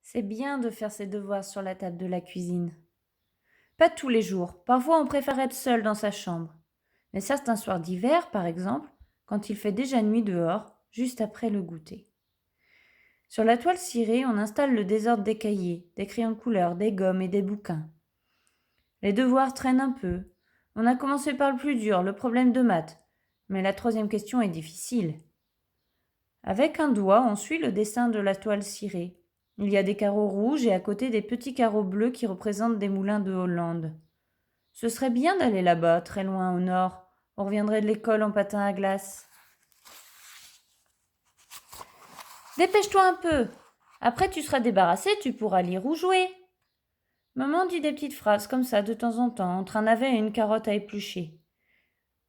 C'est bien de faire ses devoirs sur la table de la cuisine. Pas tous les jours, parfois on préfère être seul dans sa chambre. Mais certains soirs d'hiver, par exemple, quand il fait déjà nuit dehors, juste après le goûter. Sur la toile cirée, on installe le désordre des cahiers, des crayons de couleur, des gommes et des bouquins. Les devoirs traînent un peu. On a commencé par le plus dur, le problème de maths. Mais la troisième question est difficile. Avec un doigt, on suit le dessin de la toile cirée. Il y a des carreaux rouges et à côté des petits carreaux bleus qui représentent des moulins de Hollande. Ce serait bien d'aller là-bas, très loin au nord. On reviendrait de l'école en patin à glace. Dépêche-toi un peu. Après tu seras débarrassé, tu pourras lire ou jouer. Maman dit des petites phrases comme ça de temps en temps, entre un navet et une carotte à éplucher.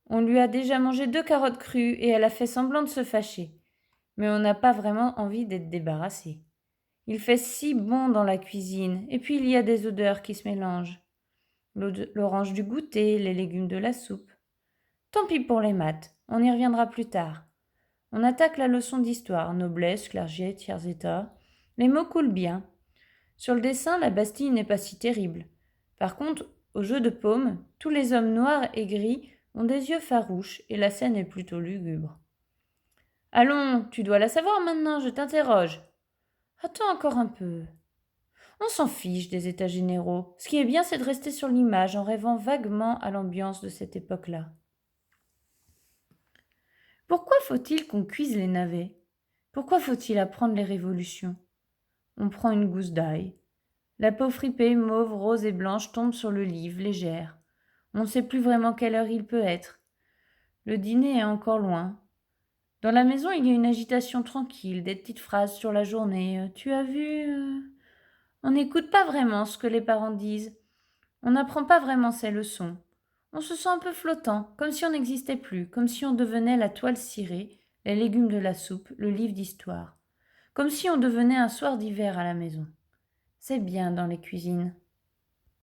On lui a déjà mangé 2 carottes crues et elle a fait semblant de se fâcher. Mais on n'a pas vraiment envie d'être débarrassé. Il fait si bon dans la cuisine, et puis il y a des odeurs qui se mélangent. L'orange du goûter, les légumes de la soupe. Tant pis pour les maths, on y reviendra plus tard. On attaque la leçon d'histoire, noblesse, clergé, tiers état. Les mots coulent bien. Sur le dessin, la Bastille n'est pas si terrible. Par contre, au jeu de paume, tous les hommes noirs et gris ont des yeux farouches et la scène est plutôt lugubre. Allons, tu dois la savoir maintenant, je t'interroge. Attends encore un peu. On s'en fiche des états généraux. Ce qui est bien, c'est de rester sur l'image en rêvant vaguement à l'ambiance de cette époque-là. Pourquoi faut-il qu'on cuise les navets? Pourquoi faut-il apprendre les révolutions? On prend une gousse d'ail. La peau fripée, mauve, rose et blanche tombe sur le livre, légère. On ne sait plus vraiment quelle heure il peut être. Le dîner est encore loin. Dans la maison, il y a une agitation tranquille, des petites phrases sur la journée. Tu as vu On n'écoute pas vraiment ce que les parents disent. On n'apprend pas vraiment ses leçons. On se sent un peu flottant, comme si on n'existait plus, comme si on devenait la toile cirée, les légumes de la soupe, le livre d'histoire. Comme si on devenait un soir d'hiver à la maison. C'est bien dans les cuisines.